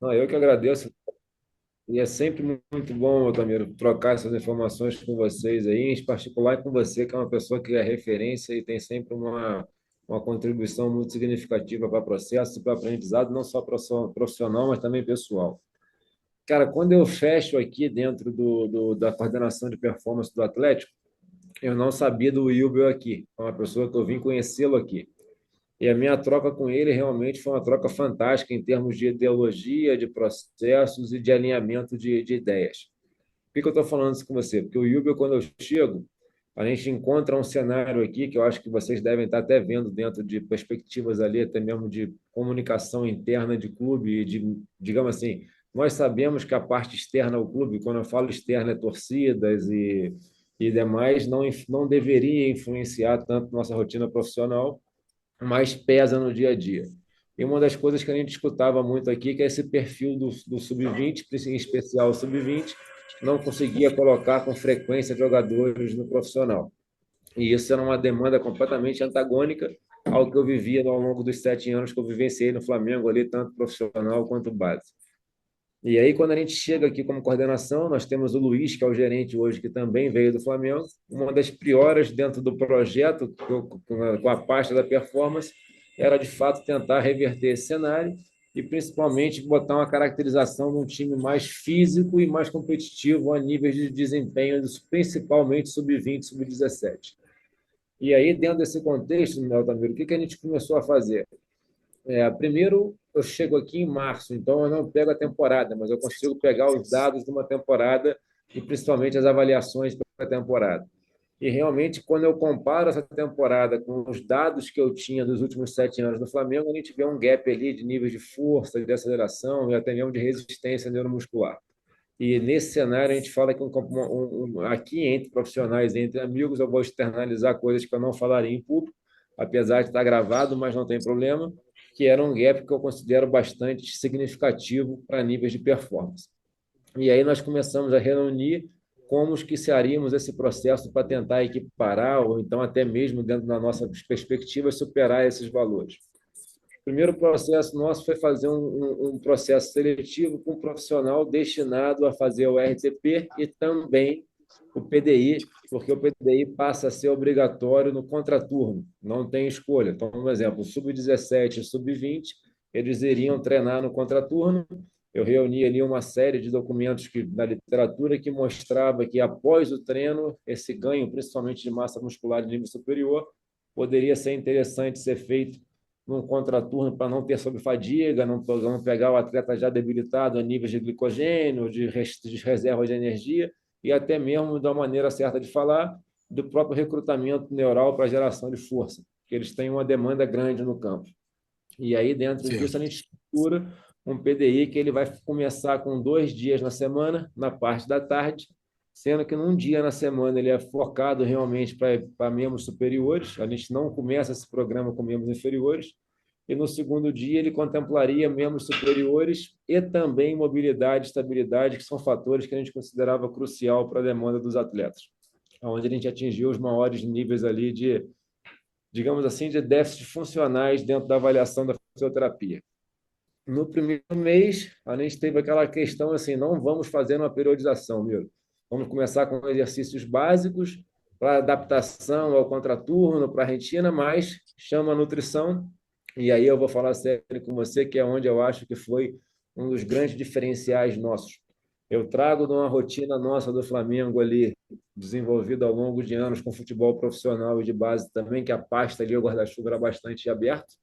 Não, eu que agradeço. E é sempre muito bom, Otamiro, trocar essas informações com vocês aí, em particular com você, que é uma pessoa que é referência e tem sempre uma contribuição muito significativa para o processo e para o aprendizado, não só profissional, mas também pessoal. Cara, quando eu fecho aqui dentro da coordenação de performance do Atlético, eu não sabia do Wilber aqui, é uma pessoa que eu vim conhecê-lo aqui. E a minha troca com ele realmente foi uma troca fantástica em termos de ideologia, de processos e de alinhamento de ideias. Por que eu estou falando isso com você? Porque o Yubi, quando eu chego, a gente encontra um cenário aqui que eu acho que vocês devem estar até vendo dentro de perspectivas ali, até mesmo de comunicação interna de clube, e de, digamos assim, nós sabemos que a parte externa ao clube, quando eu falo externa, é torcidas e demais, não deveria influenciar tanto nossa rotina profissional, mas pesa no dia a dia. E uma das coisas que a gente escutava muito aqui, que é esse perfil do sub-20, em especial o sub-20, não conseguia colocar com frequência jogadores no profissional. E isso era uma demanda completamente antagônica ao que eu vivia ao longo dos 7 anos que eu vivenciei no Flamengo, ali, tanto profissional quanto base. E aí, quando a gente chega aqui como coordenação, nós temos o Luiz, que é o gerente hoje, que também veio do Flamengo. Uma das prioras dentro do projeto, com a pasta da performance, era de fato tentar reverter esse cenário e principalmente botar uma caracterização de um time mais físico e mais competitivo a níveis de desempenho, principalmente sub-20, sub-17. E aí, dentro desse contexto, Altamiro, o que a gente começou a fazer? Primeiro, eu chego aqui em março, então eu não pego a temporada, mas eu consigo pegar os dados de uma temporada e principalmente as avaliações para a temporada. E realmente, quando eu comparo essa temporada com os dados que eu tinha dos últimos 7 anos do Flamengo, a gente vê um gap ali de níveis de força, de aceleração e até mesmo de resistência neuromuscular. E nesse cenário, a gente fala que aqui entre profissionais, entre amigos, eu vou externalizar coisas que eu não falaria em público, apesar de estar gravado, mas não tem problema, que era um gap que eu considero bastante significativo para níveis de performance. E aí nós começamos a reunir como que seríamos esse processo para tentar equiparar, ou então até mesmo dentro da nossa perspectiva, superar esses valores. O primeiro processo nosso foi fazer um processo seletivo com um profissional destinado a fazer o RTP e também o PDI, porque o PDI passa a ser obrigatório no contraturno, não tem escolha. Então, um exemplo, o sub-17 e sub-20, eles iriam treinar no contraturno. Eu reuni ali uma série de documentos na literatura que mostrava que após o treino, esse ganho, principalmente de massa muscular de nível superior, poderia ser interessante ser feito num contraturno para não ter sobrefadiga, não pegar o atleta já debilitado a níveis de glicogênio, de reserva de energia e até mesmo da maneira certa de falar do próprio recrutamento neural para a geração de força, que eles têm uma demanda grande no campo. E aí, dentro disso, a Certo. gente estrutura um PDI que ele vai começar com 2 dias na semana, na parte da tarde, sendo que num dia na semana ele é focado realmente para membros superiores. A gente não começa esse programa com membros inferiores. E no segundo dia ele contemplaria membros superiores e também mobilidade e estabilidade, que são fatores que a gente considerava crucial para a demanda dos atletas, onde a gente atingiu os maiores níveis ali de, digamos assim, de déficits funcionais dentro da avaliação da fisioterapia. No primeiro mês, a gente teve aquela questão assim, não vamos fazer uma periodização, meu. Vamos começar com exercícios básicos para adaptação ao contraturno, para a retina, mas chama a nutrição. E aí eu vou falar sério com você, que é onde eu acho que foi um dos grandes diferenciais nossos. Eu trago de uma rotina nossa do Flamengo ali, desenvolvida ao longo de anos com futebol profissional e de base também, que a pasta ali, o guarda-chuva era bastante aberto,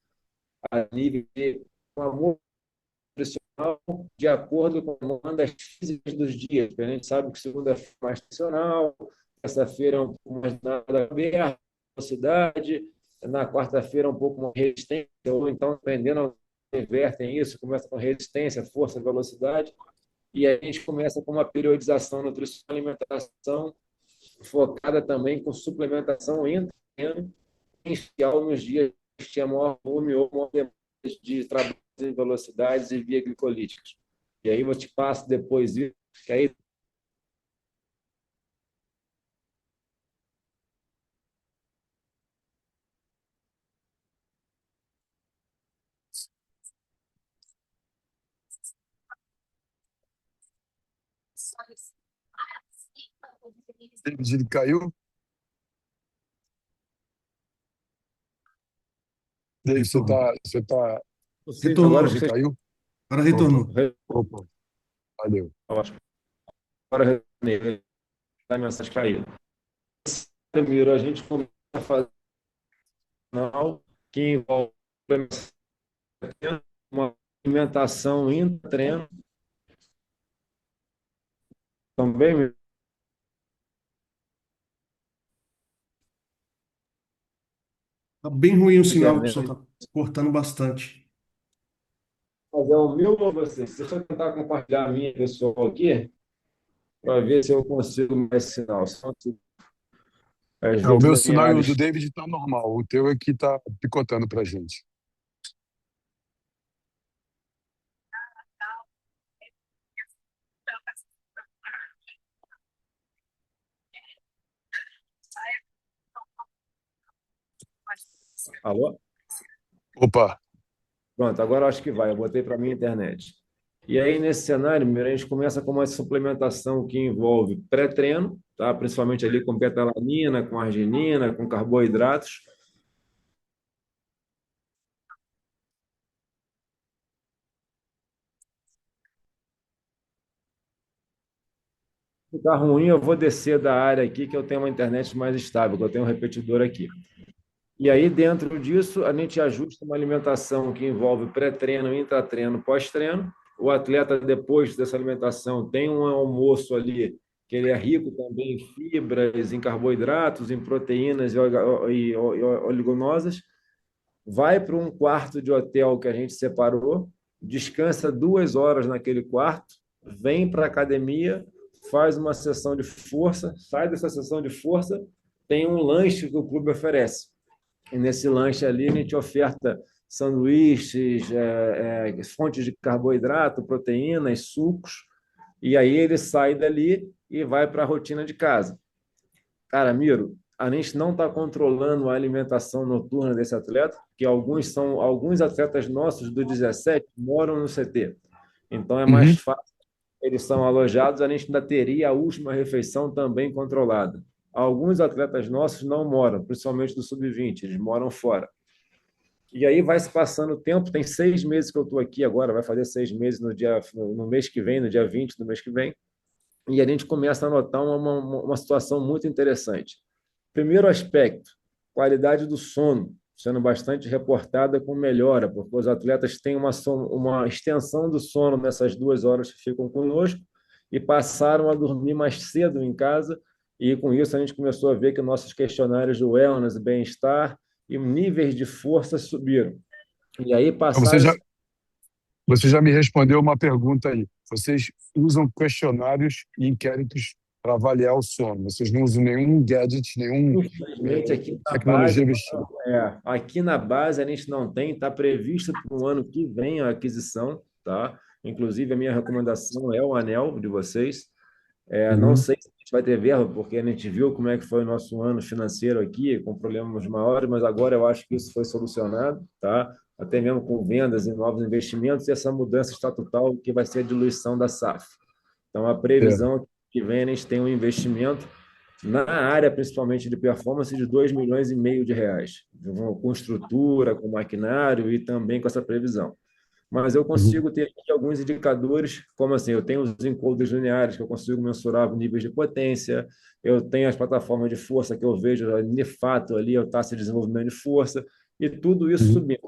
a nível de amor nutricional de acordo com as demandas físicas dos dias. A gente sabe que segunda-feira é mais tensional, terça-feira é um pouco mais nada aberto, velocidade, na quarta-feira é um pouco mais resistência, ou então, dependendo, invertem isso, começa com resistência, força, velocidade, e a gente começa com uma periodização nutricional e alimentação focada também com suplementação entre treino, em especial nos dias que tinha maior volume ou maior demanda de trabalho em velocidades e via glicolíticas. E aí eu te passo depois isso, que aí David, ele caiu. David, Retornou. você tá, Sim, agora Retornou. acho ele que vocês... caiu? Agora Opa, retornou. opa, valeu. Acho que agora a mensagem caiu. Primeiro, a gente começa a fazer um que envolve uma alimentação intra-treino também. Tá bem ruim o sinal, o pessoal Internet. tá cortando bastante. Mas é o meu ou você? Deixa eu tentar compartilhar a minha pessoal aqui para ver se eu consigo mais sinal. Às O vezes meu a minha sinal e o área do David tá normal. O teu é que tá picotando pra gente. Alô? Opa, Pronto, agora eu acho que vai. Eu botei para minha internet. E aí, nesse cenário, Mira, a gente começa com uma suplementação que envolve pré-treino, tá? Principalmente ali com betalanina, com arginina, com carboidratos. Se ficar ruim, eu vou descer da área aqui, que eu tenho uma internet mais estável, que eu tenho um repetidor aqui. E aí, dentro disso, a gente ajusta uma alimentação que envolve pré-treino, intratreino, pós-treino. O atleta, depois dessa alimentação, tem um almoço ali, que ele é rico também em fibras, em carboidratos, em proteínas e oleaginosas. Vai para um quarto de hotel que a gente separou, descansa 2 horas naquele quarto, vem para a academia, faz uma sessão de força, sai dessa sessão de força, tem um lanche que o clube oferece. E nesse lanche ali a gente oferta sanduíches, fontes de carboidrato, proteínas, sucos, e aí ele sai dali e vai para a rotina de casa. Cara, Miro, a gente não está controlando a alimentação noturna desse atleta, porque alguns atletas nossos do 17 moram no CT. Então é mais uhum. fácil, eles são alojados, a gente ainda teria a última refeição também controlada. Alguns atletas nossos não moram, principalmente do sub-20, eles moram fora. E aí vai se passando o tempo, tem 6 meses que eu estou aqui agora, vai fazer 6 meses no mês que vem, no dia 20 do mês que vem, e a gente começa a notar uma situação muito interessante. Primeiro aspecto, qualidade do sono, sendo bastante reportada com melhora, porque os atletas têm uma extensão do sono nessas 2 horas que ficam conosco e passaram a dormir mais cedo em casa, e com isso a gente começou a ver que nossos questionários de wellness, bem-estar e níveis de força subiram. E aí Então, passaram... você já me respondeu uma pergunta aí. Vocês usam questionários e inquéritos para avaliar o sono. Vocês não usam nenhum gadget, nenhum Infelizmente, aqui na base, tecnologia vestida. aqui na base a gente não tem, está previsto para o ano que vem a aquisição, tá? Inclusive, a minha recomendação é o anel de vocês. Não Uhum. sei se a gente vai ter verba, porque a gente viu como é que foi o nosso ano financeiro aqui, com problemas maiores, mas agora eu acho que isso foi solucionado, tá? Até mesmo com vendas e novos investimentos, e essa mudança estatutal que vai ser a diluição da SAF. Então, a É. previsão que vem, a gente tem um investimento na área, principalmente de performance, de 2,5 milhões de reais, com estrutura, com maquinário e também com essa previsão. Mas eu Uhum. consigo ter aqui alguns indicadores, como assim, eu tenho os encoders lineares que eu consigo mensurar níveis de potência, eu tenho as plataformas de força que eu vejo de fato ali, a taxa de desenvolvimento de força, e tudo isso Uhum. subindo.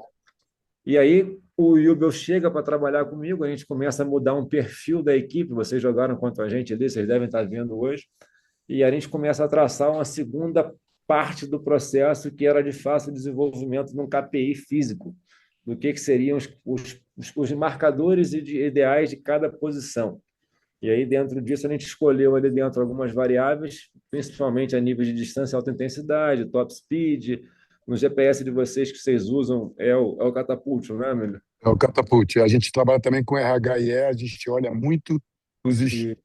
E aí o Yubel chega para trabalhar comigo, a gente começa a mudar um perfil da equipe, vocês jogaram contra a gente ali, vocês devem estar vendo hoje, e a gente começa a traçar uma segunda parte do processo que era de fácil desenvolvimento num KPI físico, do que seriam os marcadores ideais de cada posição. E aí, dentro disso, a gente escolheu ali dentro algumas variáveis, principalmente a nível de distância, alta intensidade, top speed. No GPS de vocês que vocês usam é o Catapult, não é, Emílio? É o Catapult. A gente trabalha também com RHE, a gente olha muito os, es- E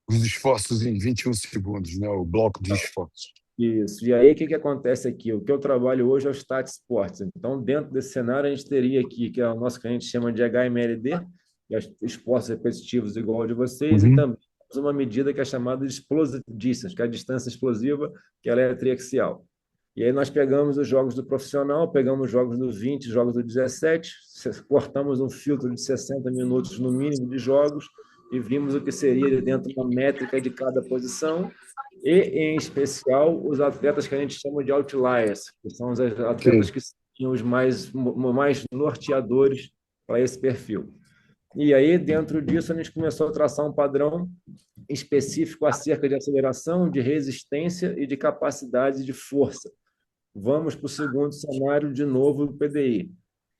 os esforços em 21 segundos, né? O bloco de esforços. Isso. E aí, o que que acontece aqui? O que eu trabalho hoje é o Stat Sports. Então, dentro desse cenário, a gente teria aqui, que é o nosso que a gente chama de HMLD, que é os esportes repetitivos igual ao de vocês, e Uhum. também uma medida que é chamada de explosive distance, que é a distância explosiva, que ela é triaxial. E aí nós pegamos os jogos do profissional, pegamos os jogos do 20, jogos do 17, cortamos um filtro de 60 minutos no mínimo de jogos e vimos o que seria dentro de uma métrica de cada posição e, em especial, os atletas que a gente chama de outliers, que são os atletas Ok. que são os mais norteadores para esse perfil. E aí, dentro disso, a gente começou a traçar um padrão específico acerca de aceleração, de resistência e de capacidade de força. Vamos para o segundo cenário, de novo, o PDI.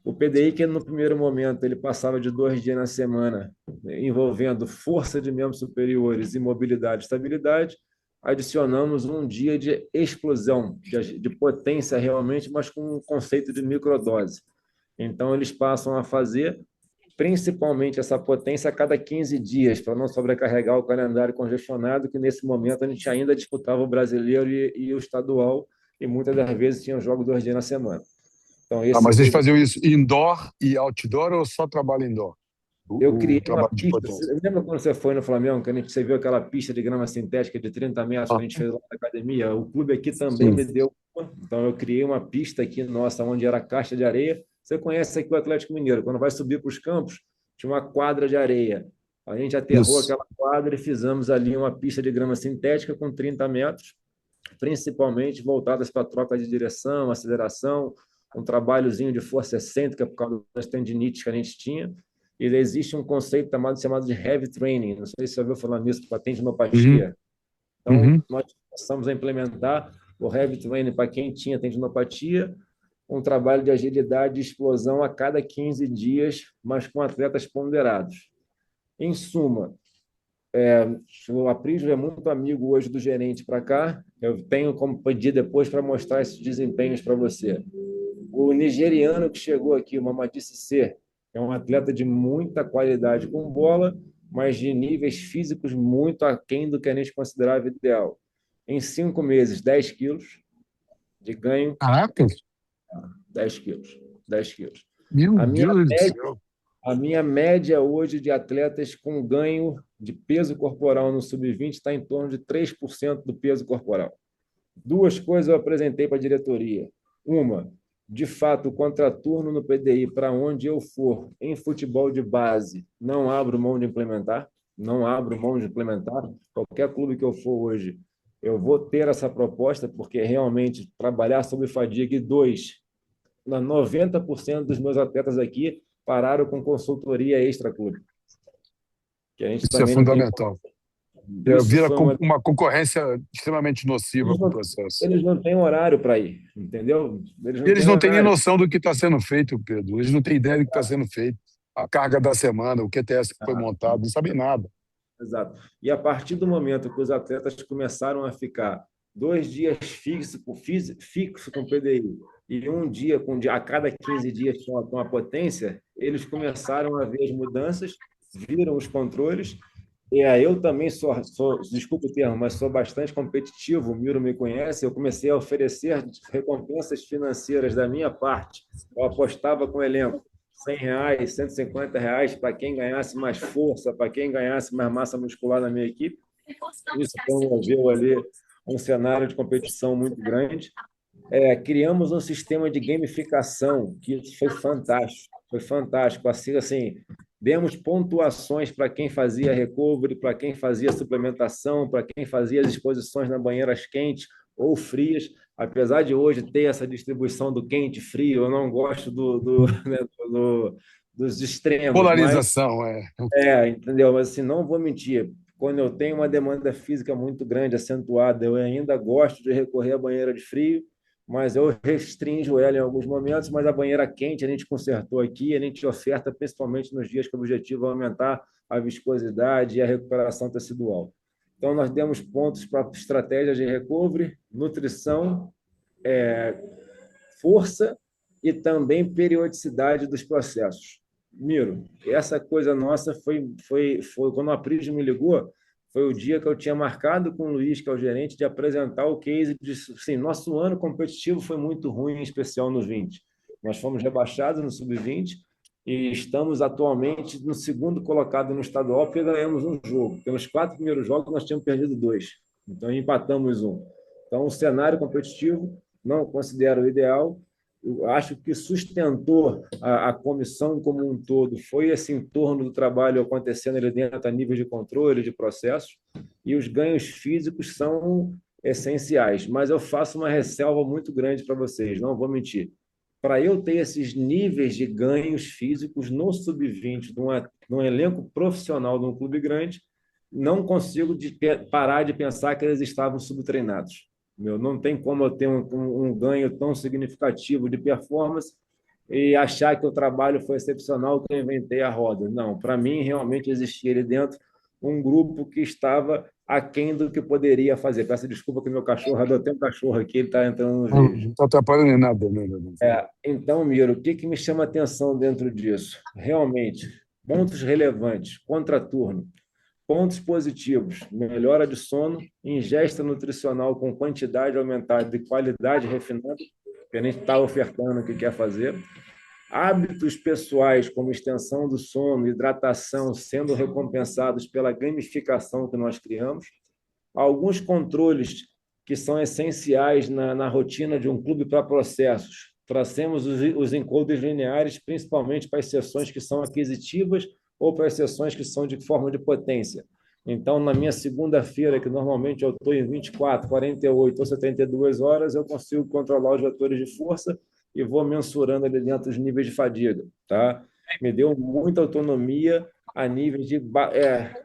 O PDI, que no primeiro momento ele passava de 2 dias na semana, envolvendo força de membros superiores e mobilidade e estabilidade, adicionamos um dia de explosão, de potência realmente, mas com um conceito de microdose. Então, eles passam a fazer principalmente essa potência a cada 15 dias, para não sobrecarregar o calendário congestionado, que nesse momento a gente ainda disputava o brasileiro e o estadual, e muitas das vezes tinha jogo 2 dias na semana. Então, Mas vocês o faziam isso indoor e outdoor ou só trabalho indoor? eu O criei uma trabalho de pista. potência. Você lembra quando você foi no Flamengo, que você viu aquela pista de grama sintética de 30 metros que a gente fez lá na academia? O clube aqui também Sim. me deu uma. Então, eu criei uma pista aqui, nossa, onde era caixa de areia. Você conhece aqui o Atlético Mineiro. Quando vai subir para os campos, tinha uma quadra de areia. A gente aterrou Isso. aquela quadra e fizemos ali uma pista de grama sintética com 30 metros, principalmente voltadas para troca de direção, aceleração, um trabalhozinho de força excêntrica por causa das tendinites que a gente tinha. E existe um conceito chamado de heavy training, não sei se você ouviu falar nisso, para Uhum. tendinopatia. Então, Uhum. nós começamos a implementar o heavy training para quem tinha tendinopatia, um trabalho de agilidade e explosão a cada 15 dias, mas com atletas ponderados. Em suma, o Aprígio é muito amigo hoje do gerente para cá. Eu tenho como pedir depois para mostrar esses desempenhos para você. O nigeriano que chegou aqui, o Mamadi Cissé, é um atleta de muita qualidade com bola, mas de níveis físicos muito aquém do que a gente considerava ideal. Em 5 meses, 10 quilos de ganho, Caraca, 10 quilos, 10 quilos. meu A minha Deus do média céu. A minha média hoje de atletas com ganho de peso corporal no sub-20 está em torno de 3% do peso corporal. Duas coisas eu apresentei para a diretoria. Uma, de fato, o contraturno no PDI, para onde eu for, em futebol de base, não abro mão de implementar. Não abro mão de implementar. Qualquer clube que eu for hoje, eu vou ter essa proposta, porque realmente trabalhar sobre fadiga. E dois, 90% dos meus atletas aqui pararam com consultoria extra-clube, que a gente Isso é também não tem. fundamental. Isso Vira foi uma. uma concorrência extremamente nociva Eles para o não, processo. eles não têm horário para ir, entendeu? Eles não Eles têm não têm nem horário. noção do que está sendo feito, Pedro. Eles não têm ideia do que está sendo feito. A carga da semana, o QTS que foi montado, não sabem nada. Exato. E a partir do momento que os atletas começaram a ficar 2 dias fixo com PDI e um dia a cada 15 dias com a potência, eles começaram a ver as mudanças, viram os controles. E aí eu também desculpa o termo, mas sou bastante competitivo, o Miro me conhece, eu comecei a oferecer recompensas financeiras da minha parte. Eu apostava com o elenco. R$ 100, R$ 150 para quem ganhasse mais força, para quem ganhasse mais massa muscular na minha equipe. Isso promoveu ali um cenário de competição muito grande. Criamos um sistema de gamificação que foi fantástico. Foi fantástico. Assim, demos pontuações para quem fazia recovery, para quem fazia suplementação, para quem fazia as exposições nas banheiras quentes ou frias. Apesar de hoje ter essa distribuição do quente e frio, eu não gosto né, dos extremos, mas Polarização, é. entendeu? Mas assim, não vou mentir. Quando eu tenho uma demanda física muito grande, acentuada, eu ainda gosto de recorrer à banheira de frio, mas eu restringo ela em alguns momentos, mas a banheira quente a gente consertou aqui, a gente oferta principalmente nos dias que o objetivo é aumentar a viscosidade e a recuperação tecidual. Então, nós demos pontos para estratégias de recovery, nutrição, força e também periodicidade dos processos. Miro, essa coisa nossa foi quando a Aprígio me ligou, foi o dia que eu tinha marcado com o Luiz, que é o gerente, de apresentar o case de, assim, nosso ano competitivo foi muito ruim, em especial no 20. Nós fomos rebaixados no sub-20 e estamos atualmente no segundo colocado no estadual, porque ganhamos um jogo. Pelos 4 primeiros jogos, nós tínhamos perdido 2, então empatamos um. Então, o cenário competitivo não considero ideal. Eu acho que sustentou a comissão como um todo foi esse entorno do trabalho acontecendo ali dentro a nível de controle, de processos, e os ganhos físicos são essenciais. Mas eu faço uma ressalva muito grande para vocês, não vou mentir. Para eu ter esses níveis de ganhos físicos no sub-20, num elenco profissional de um clube grande, não consigo parar de pensar que eles estavam subtreinados. Não tem como eu ter um ganho tão significativo de performance e achar que o trabalho foi excepcional, que eu inventei a roda. Não, para mim, realmente existia ali dentro um grupo que estava aquém do que poderia fazer. Peço desculpa que meu cachorro, adotei um cachorro aqui, ele está entrando no Não vídeo. está atrapalhando em nada, né? Então, Miro, o que que me chama atenção dentro disso? Realmente, pontos relevantes, contraturno, pontos positivos, melhora de sono, ingesta nutricional com quantidade aumentada e qualidade refinada, que a gente está ofertando o que quer fazer. Hábitos pessoais, como extensão do sono, hidratação, sendo recompensados pela gamificação que nós criamos. Alguns controles que são essenciais na rotina de um clube para processos. Tracemos os encoders lineares, principalmente para as sessões que são aquisitivas ou para as sessões que são de forma de potência. Então, na minha segunda-feira, que normalmente eu estou em 24, 48 ou 72 horas, eu consigo controlar os vetores de força e vou mensurando ali dentro os níveis de fadiga. Tá? Me deu muita autonomia a nível de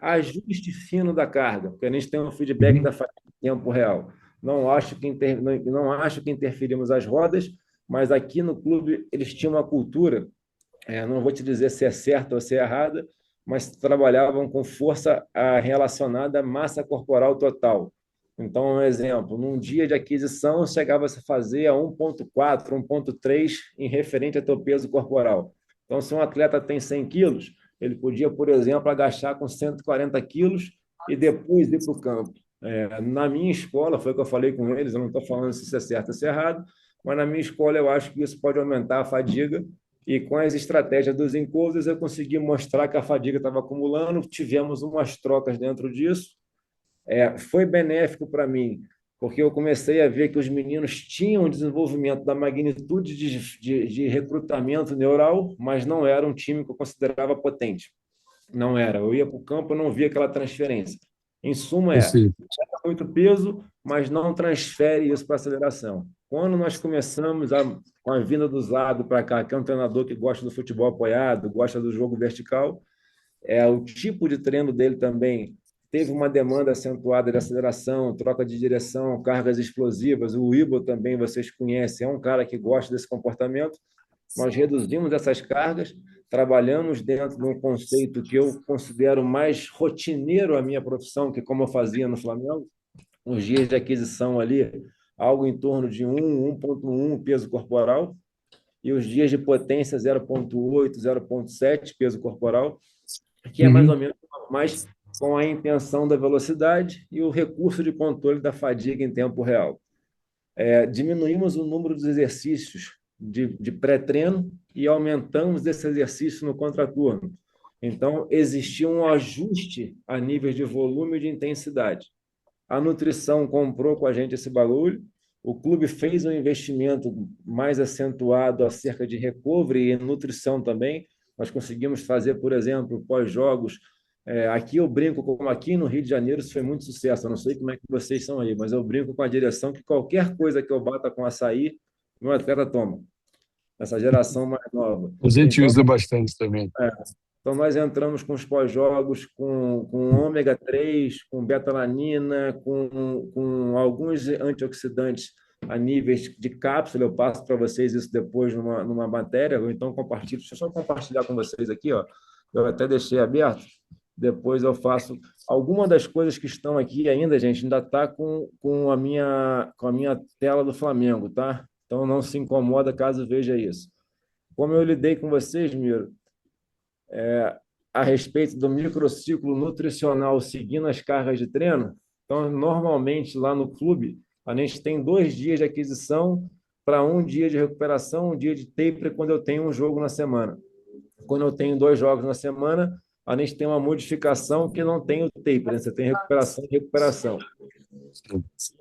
ajuste fino da carga, porque a gente tem um feedback Uhum. da fadiga em tempo real. Não acho que interferimos as rodas, mas aqui no clube eles tinham uma cultura, não vou te dizer se é certa ou se é errada, mas trabalhavam com força relacionada à massa corporal total. Então, um exemplo, num dia de aquisição, chegava-se a fazer a 1,4, 1,3 em referente ao teu peso corporal. Então, se um atleta tem 100 quilos, ele podia, por exemplo, agachar com 140 quilos e depois ir para o campo. Na minha escola, foi o que eu falei com eles, eu não estou falando se isso é certo ou se é errado, mas na minha escola eu acho que isso pode aumentar a fadiga e com as estratégias dos encoders eu consegui mostrar que a fadiga estava acumulando, tivemos umas trocas dentro disso, foi benéfico para mim, porque eu comecei a ver que os meninos tinham um desenvolvimento da magnitude de recrutamento neural, mas não era um time que eu considerava potente. Não era. Eu ia para o campo e não via aquela transferência. Em suma, Perfeito. muito peso, mas não transfere isso para aceleração. Quando nós começamos com a vinda do Zago para cá, que é um treinador que gosta do futebol apoiado, gosta do jogo vertical, o tipo de treino dele também teve uma demanda acentuada de aceleração, troca de direção, cargas explosivas. O Ibo também, vocês conhecem, é um cara que gosta desse comportamento. Nós reduzimos essas cargas, trabalhamos dentro de um conceito que eu considero mais rotineiro a minha profissão, que como eu fazia no Flamengo, os dias de aquisição ali, algo em torno de 1,1 peso corporal, e os dias de potência 0,8, 0,7 peso corporal, que é mais ou Uhum. menos mais com a intenção da velocidade e o recurso de controle da fadiga em tempo real. Diminuímos o número dos exercícios de pré-treino e aumentamos esse exercício no contraturno. Então, existia um ajuste a nível de volume e de intensidade. A nutrição comprou com a gente esse bagulho, o clube fez um investimento mais acentuado acerca de recovery e nutrição também. Nós conseguimos fazer, por exemplo, pós-jogos. Aqui eu brinco, como aqui no Rio de Janeiro, isso foi muito sucesso. Eu não sei como é que vocês são aí, mas eu brinco com a direção que qualquer coisa que eu bata com açaí, meu atleta toma. Essa geração mais nova. A gente Então, usa bastante também. é, então, nós entramos com os pós-jogos com ômega 3, com betalanina, com alguns antioxidantes a níveis de cápsula. Eu passo para vocês isso depois numa matéria, ou então compartilho. Deixa eu só compartilhar com vocês aqui, ó. Eu até deixei aberto. Depois eu faço. Alguma das coisas que estão aqui ainda, gente, ainda está com a minha tela do Flamengo, tá? Então não se incomoda caso veja isso. Como eu lidei com vocês, Miro, a respeito do microciclo nutricional seguindo as cargas de treino. Então, normalmente, lá no clube, a gente tem 2 dias de aquisição para um dia de recuperação, um dia de taper quando eu tenho um jogo na semana. quando eu tenho 2 jogos na semana, a gente tem uma modificação que não tem o taper, né? Você tem recuperação e recuperação.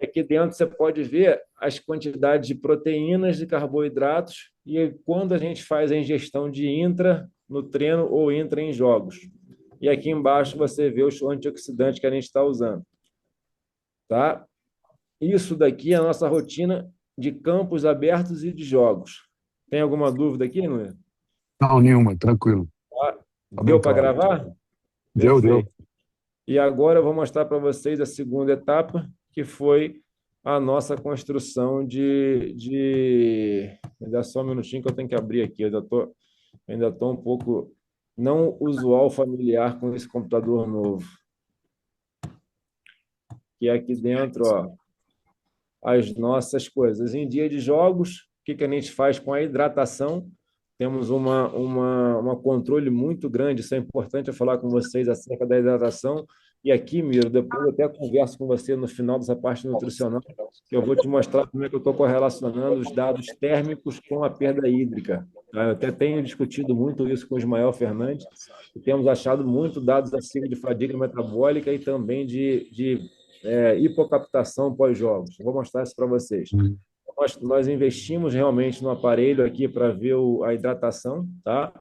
Aqui dentro você pode ver as quantidades de proteínas, de carboidratos e quando a gente faz a ingestão de intra no treino ou intra em jogos. E aqui embaixo você vê os antioxidantes que a gente está usando. Tá? Isso daqui é a nossa rotina de campos abertos e de jogos. Tem alguma dúvida aqui, Nuno? Não, nenhuma, tranquilo. Tá? Tá bem Deu para claro. gravar? Deu. Perfeito. E agora eu vou mostrar para vocês a segunda etapa, que foi a nossa construção Me dá só um minutinho que eu tenho que abrir aqui. Eu ainda tô um pouco não usual, familiar com esse computador novo. Que é aqui dentro, ó, as nossas coisas. Em dia de jogos, o que que a gente faz com a hidratação? Temos uma controle muito grande, isso é importante eu falar com vocês acerca da hidratação. E aqui, Miro, depois eu até converso com você no final dessa parte nutricional, que eu vou te mostrar como é que eu estou correlacionando os dados térmicos com a perda hídrica. Tá? Eu até tenho discutido muito isso com o Ismael Fernandes, e temos achado muito dados acima de fadiga metabólica e também de hipocaptação pós-jogos. Vou mostrar isso para vocês. Nós investimos realmente no aparelho aqui para ver a hidratação, tá?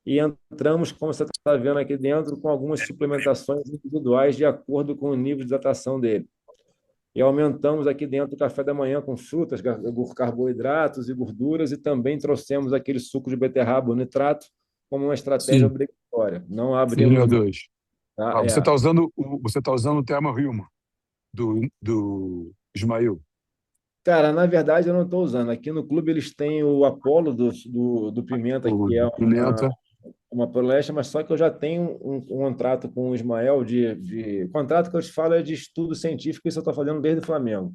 E entramos, como você está vendo aqui dentro, com algumas suplementações individuais de acordo com o nível de hidratação dele. E aumentamos aqui dentro o café da manhã com frutas, carboidratos e gorduras, e também trouxemos aquele suco de beterraba, o nitrato, como uma estratégia Sim, obrigatória. Não sim, abrimos meu mão, Deus. tá? Você tá usando o Thermo Human do Ismael. Cara, na verdade, eu não estou usando. Aqui no clube eles têm o Apollo do Pimenta, O que é Pimenta. uma palestra, mas só que eu já tenho um contrato com o Ismael contrato que eu te falo é de estudo científico, isso eu estou fazendo desde o Flamengo.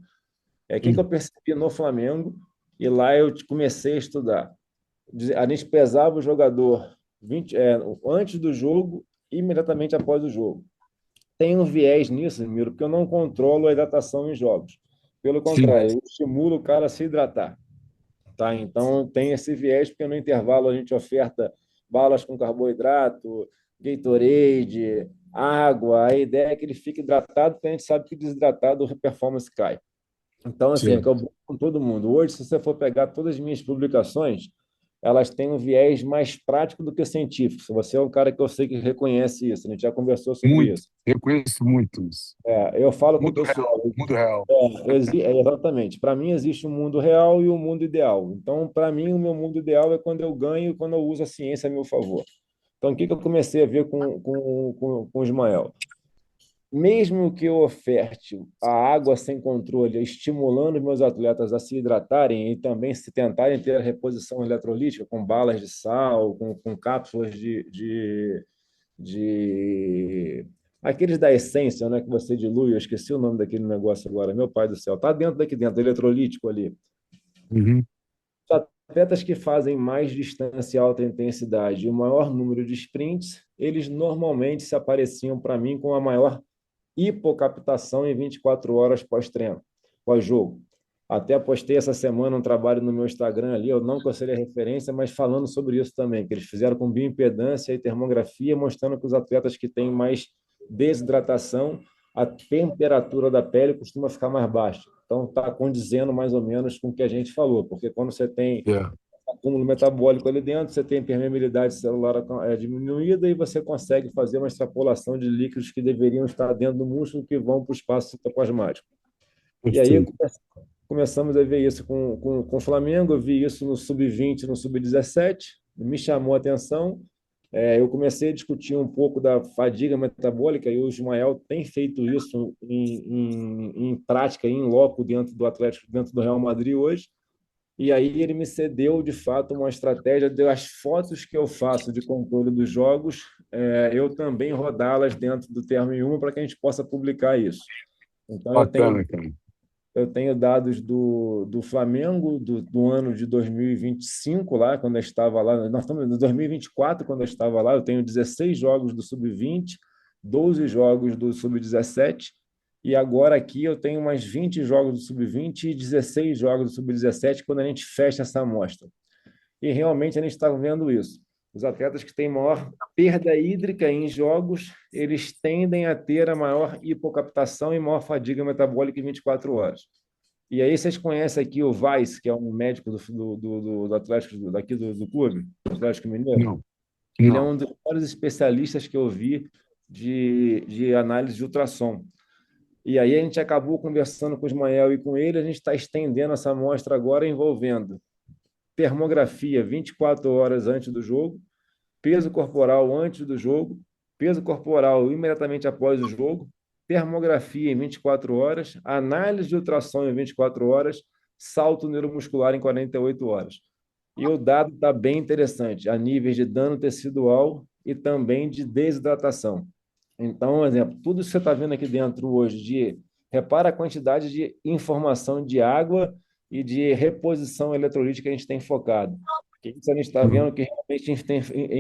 É o que eu percebi no Flamengo e lá eu comecei a estudar. A gente pesava o jogador 20, antes do jogo, imediatamente após o jogo. Tem um viés nisso, Miro, porque eu não controlo a hidratação em jogos. Pelo Sim, contrário, eu estimulo o cara a se hidratar. Tá? Então, tem esse viés, porque no intervalo a gente oferta balas com carboidrato, Gatorade, água. A ideia é que ele fique hidratado, porque a gente sabe que desidratado a performance cai. Então, assim, é que sim. eu brigo com todo mundo. Hoje, se você for pegar todas as minhas publicações, elas têm um viés mais prático do que científico. Se você é um cara que eu sei que reconhece isso, a gente já conversou sobre Muito. isso. Reconheço muito isso. Eu falo com o Mundo pessoal, real, mundo real. exatamente. Para mim, existe um mundo real e um mundo ideal. Então, para mim, o meu mundo ideal é quando eu ganho e quando eu uso a ciência a meu favor. Então, o que que eu comecei a ver com o Ismael? Mesmo que eu oferte a água sem controle, estimulando meus atletas a se hidratarem e também se tentarem ter a reposição eletrolítica com balas de sal, com cápsulas de aqueles da essência, né, que você dilui, eu esqueci o nome daquele negócio agora, meu pai do céu, tá dentro daqui dentro, eletrolítico ali. Uhum. Os atletas que fazem mais distância e alta intensidade e o maior número de sprints, eles normalmente se apareciam para mim com a maior hipocaptação em 24 horas pós-treino, pós-jogo. Até postei essa semana um trabalho no meu Instagram ali, eu não que eu seria referência, mas falando sobre isso também, que eles fizeram com bioimpedância e termografia, mostrando que os atletas que têm mais desidratação, a temperatura da pele costuma ficar mais baixa. Então, está condizendo mais ou menos com o que a gente falou, porque quando você tem É. acúmulo metabólico ali dentro, você tem permeabilidade celular diminuída e você consegue fazer uma extrapolação de líquidos que deveriam estar dentro do músculo que vão para o espaço citoplasmático. E aí Perfeito. começamos a ver isso com o Flamengo, eu vi isso no sub-20, no sub-17, me chamou a atenção. Eu comecei a discutir um pouco da fadiga metabólica e o Ismael tem feito isso em prática, em loco dentro do Atlético, dentro do Real Madrid hoje. E aí ele me cedeu, de fato, uma estratégia das fotos que eu faço de controle dos jogos, eu também rodá-las dentro do Termo em uma para que a gente possa publicar isso. Então, Bacana, cara. eu tenho dados do Flamengo do ano de 2025, lá, quando eu estava lá. Nós estamos em 2024, quando eu estava lá. Eu tenho 16 jogos do Sub-20, 12 jogos do Sub-17, e agora aqui eu tenho mais 20 jogos do Sub-20 e 16 jogos do Sub-17 quando a gente fecha essa amostra. E realmente a gente está vendo isso. os atletas que têm maior perda hídrica em jogos, eles tendem a ter a maior hipocaptação e maior fadiga metabólica em 24 horas. E aí vocês conhecem aqui o Weiss, que é um médico do Atlético, daqui do clube, do Atlético Mineiro? Não, Ele é não. um dos maiores especialistas que eu vi de análise de ultrassom. E aí a gente acabou conversando com o Ismael e com ele, a gente está estendendo essa amostra agora envolvendo termografia 24 horas antes do jogo, peso corporal antes do jogo, peso corporal imediatamente após o jogo, termografia em 24 horas, análise de ultrassom em 24 horas, salto neuromuscular em 48 horas. E o dado está bem interessante, a níveis de dano tecidual e também de desidratação. Então, um exemplo, tudo isso que você está vendo aqui dentro hoje, repara a quantidade de informação de água e de reposição eletrolítica que a gente tem focado. Porque isso a gente está vendo que realmente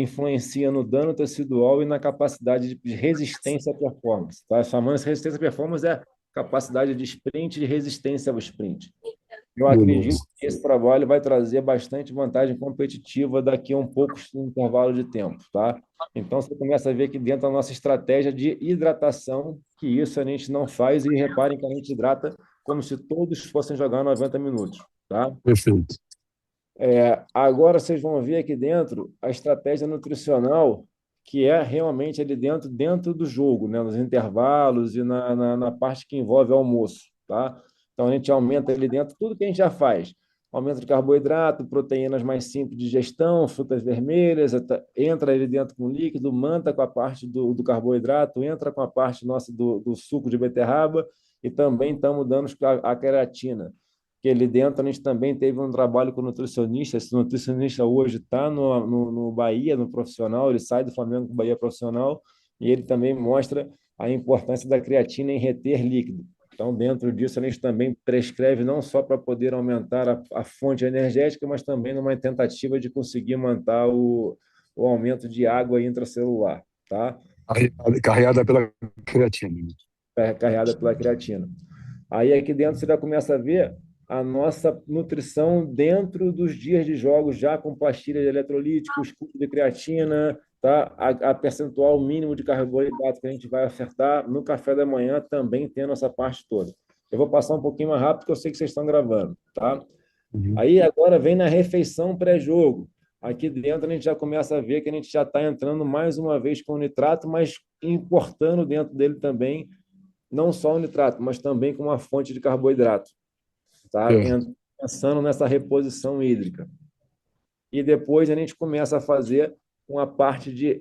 influencia no dano tecidual e na capacidade de resistência à performance. Tá? Chamando-se resistência à performance é capacidade de sprint e de resistência ao sprint. Eu acredito Beleza. que esse trabalho vai trazer bastante vantagem competitiva daqui a um pouco intervalo de tempo, tá? Então, você começa a ver que dentro da nossa estratégia de hidratação, que isso a gente não faz, e reparem que a gente hidrata como se todos fossem jogar 90 minutos, tá? Perfeito. Agora vocês vão ver aqui dentro a estratégia nutricional, que é realmente ali dentro do jogo, né? Nos intervalos e na parte que envolve almoço, tá? Então a gente aumenta ali dentro tudo que a gente já faz. Aumento de carboidrato, proteínas mais simples de digestão, frutas vermelhas, entra ali dentro com líquido, manta com a parte do carboidrato, entra com a parte nossa do suco de beterraba e também estamos dando a creatina que ali dentro a gente também teve um trabalho com nutricionista. Esse nutricionista hoje está no Bahia, no profissional, ele sai do Flamengo para o Bahia profissional, e ele também mostra a importância da creatina em reter líquido. Então, dentro disso, a gente também prescreve não só para poder aumentar a fonte energética, mas também numa tentativa de conseguir manter o aumento de água intracelular, tá? Carregada pela creatina. Carregada pela creatina. Aí aqui dentro você já começa a ver a nossa nutrição dentro dos dias de jogos, já com pastilha de eletrolítico, escudo de creatina, tá? A percentual mínimo de carboidrato que a gente vai acertar no café da manhã, também tendo essa parte toda. Eu vou passar um pouquinho mais rápido, porque eu sei que vocês estão gravando, tá? Uhum. Aí agora vem na refeição pré-jogo. Aqui dentro a gente já começa a ver que a gente já está entrando mais uma vez com o nitrato, mas importando dentro dele também não só o nitrato, mas também com uma fonte de carboidrato, tá? Certo. Pensando nessa reposição hídrica. E depois a gente começa a fazer uma parte de,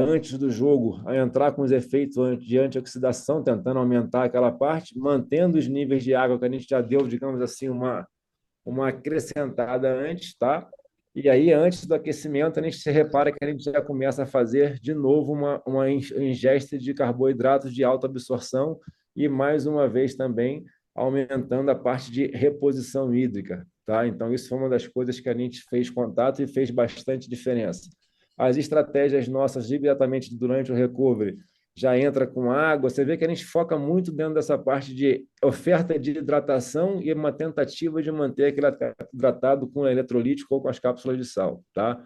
antes do jogo, a entrar com os efeitos de antioxidação, tentando aumentar aquela parte, mantendo os níveis de água que a gente já deu, digamos assim, uma acrescentada antes, tá? E aí, antes do aquecimento, a gente se repara que a gente já começa a fazer de novo uma ingesta de carboidratos de alta absorção e, mais uma vez, também aumentando a parte de reposição hídrica, tá? Então, isso foi uma das coisas que a gente fez contato e fez bastante diferença. As estratégias nossas imediatamente durante o recovery já entra com água. Você vê que a gente foca muito dentro dessa parte de oferta de hidratação e uma tentativa de manter aquele atleta hidratado com eletrolítico ou com as cápsulas de sal, tá?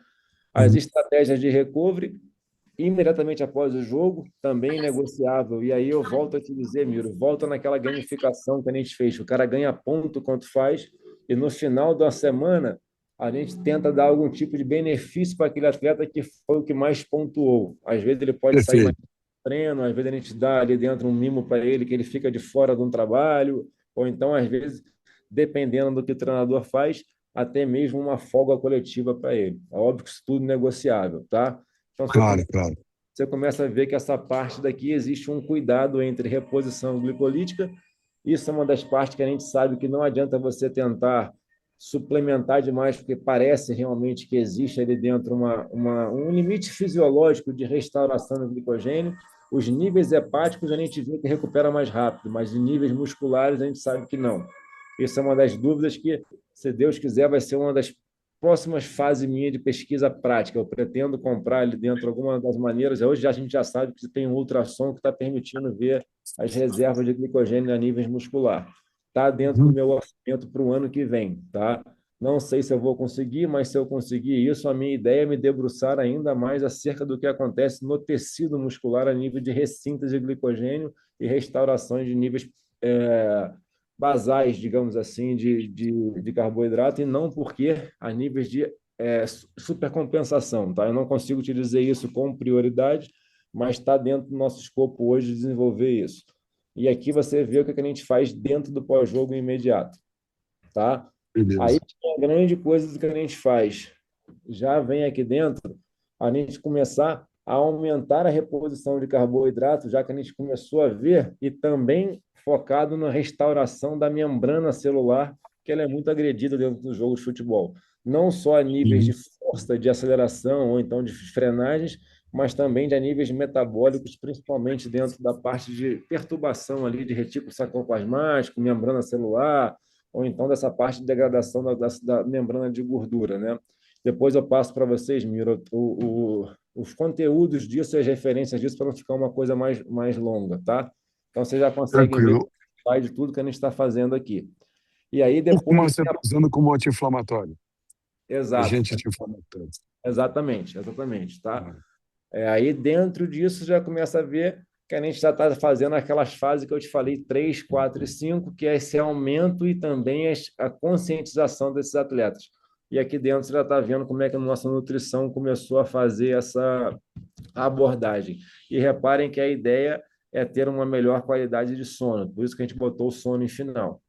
As Uhum. estratégias de recovery, imediatamente após o jogo, também negociável. E aí eu volto a te dizer, Miro, volta naquela gamificação que a gente fez. O cara ganha ponto quanto faz, e no final da semana a gente tenta dar algum tipo de benefício para aquele atleta que foi o que mais pontuou. Às vezes ele pode sair mais Perfeito. treino, às vezes a gente dá ali dentro um mimo para ele que ele fica de fora de um trabalho, ou então, às vezes, dependendo do que o treinador faz, até mesmo uma folga coletiva para ele. É óbvio que isso tudo é negociável, tá? Então, Claro, claro. você começa a ver que essa parte daqui existe um cuidado entre reposição glicolítica. Isso é uma das partes que a gente sabe que não adianta você tentar suplementar demais, porque parece realmente que existe ali dentro um limite fisiológico de restauração do glicogênio. Os níveis hepáticos a gente vê que recupera mais rápido, mas em níveis musculares a gente sabe que não. Isso é uma das dúvidas que, se Deus quiser, vai ser uma das próximas fases minha de pesquisa prática. Eu pretendo comprar ali dentro alguma das maneiras. Hoje já, a gente já sabe que tem um ultrassom que está permitindo ver as reservas de glicogênio a níveis muscular. Está dentro do Uhum. meu orçamento para o ano que vem, tá? Não sei se eu vou conseguir, mas se eu conseguir isso, a minha ideia é me debruçar ainda mais acerca do que acontece no tecido muscular a nível de ressíntese de glicogênio e restauração de níveis é, basais, digamos assim, de carboidrato, e não porque a níveis de supercompensação, tá? Eu não consigo te dizer isso com prioridade, mas está dentro do nosso escopo hoje desenvolver isso. E aqui você vê o que a gente faz dentro do pós-jogo imediato, tá? Aí Beleza. a grande coisa do que a gente faz já vem aqui dentro, a gente começar a aumentar a reposição de carboidrato, já que a gente começou a ver, e também focado na restauração da membrana celular, que ela é muito agredida dentro do jogo de futebol. Não só a níveis de Uhum. força, de aceleração ou então de frenagens, mas também de níveis metabólicos, principalmente dentro da parte de perturbação ali de retículo sarcoplasmático, membrana celular, ou então dessa parte de degradação da membrana de gordura, né? Depois eu passo para vocês, Miro, os conteúdos disso e as referências disso para não ficar uma coisa mais longa, tá? Então vocês já conseguem ver Tranquilo. de tudo que a gente está fazendo aqui. E aí Cúrcuma depois você está usando como anti-inflamatório, exato, agente anti-inflamatório. exatamente, tá? Ah, Aí dentro disso já começa a ver que a gente já está fazendo aquelas fases que eu te falei, 3, 4 e 5, que é esse aumento e também a conscientização desses atletas. E aqui dentro você já está vendo como é que a nossa nutrição começou a fazer essa abordagem. E reparem que a ideia é ter uma melhor qualidade de sono, por isso que a gente botou o sono em final.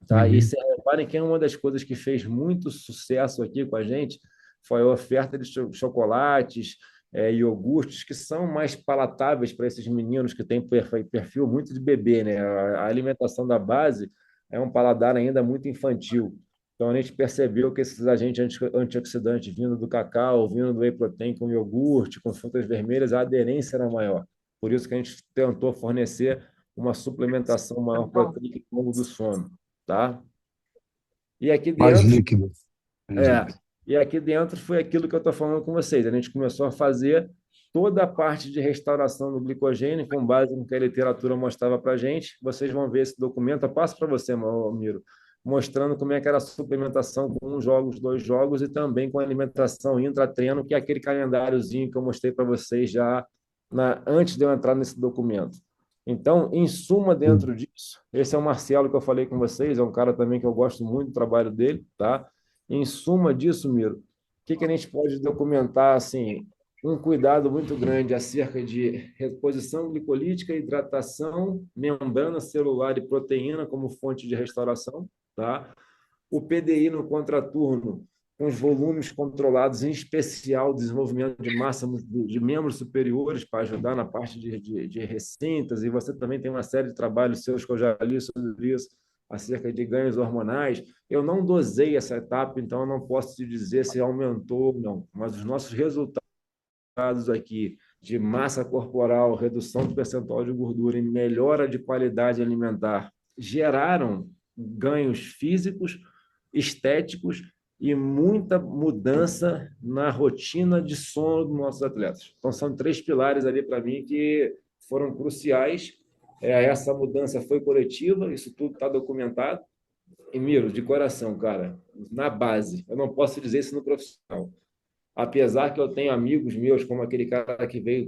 Tá? E uhum. reparem que uma das coisas que fez muito sucesso aqui com a gente foi a oferta de chocolates, iogurtes, que são mais palatáveis para esses meninos que têm perfil muito de bebê, né? A alimentação da base é um paladar ainda muito infantil. Então, a gente percebeu que esses agentes antioxidantes vindo do cacau, vindo do whey protein com iogurte, com frutas vermelhas, a aderência era maior. Por isso que a gente tentou fornecer uma suplementação maior proteica ao longo do sono, tá? E aqui Mais dentro, líquido. Entendi. é, e aqui dentro foi aquilo que eu estou falando com vocês. A gente começou a fazer toda a parte de restauração do glicogênio com base no que a literatura mostrava para a gente. Vocês vão ver esse documento. Eu passo para você, Miro, mostrando como é que era a suplementação com um jogos, 2 jogos e também com a alimentação intra-treino, que é aquele calendáriozinho que eu mostrei para vocês já antes de eu entrar nesse documento. Então, em suma, Hum. dentro disso, esse é o Marcelo que eu falei com vocês, é um cara também que eu gosto muito do trabalho dele, tá? Em suma disso, Miro, o que a gente pode documentar, assim, um cuidado muito grande acerca de reposição glicolítica, hidratação, membrana celular e proteína como fonte de restauração, tá? O PDI no contraturno, com os volumes controlados, em especial desenvolvimento de massa de membros superiores para ajudar na parte de recintas, e você também tem uma série de trabalhos seus que eu já li sobre isso, acerca de ganhos hormonais. Eu não dosei essa etapa, então eu não posso te dizer se aumentou ou não, mas os nossos resultados aqui de massa corporal, redução do percentual de gordura e melhora de qualidade alimentar geraram ganhos físicos, estéticos e muita mudança na rotina de sono dos nossos atletas. Então, são 3 pilares ali para mim que foram cruciais. Essa mudança foi coletiva, isso tudo está documentado. E, Miro, de coração, cara, na base, eu não posso dizer isso no profissional. Apesar que eu tenho amigos meus, como aquele cara que veio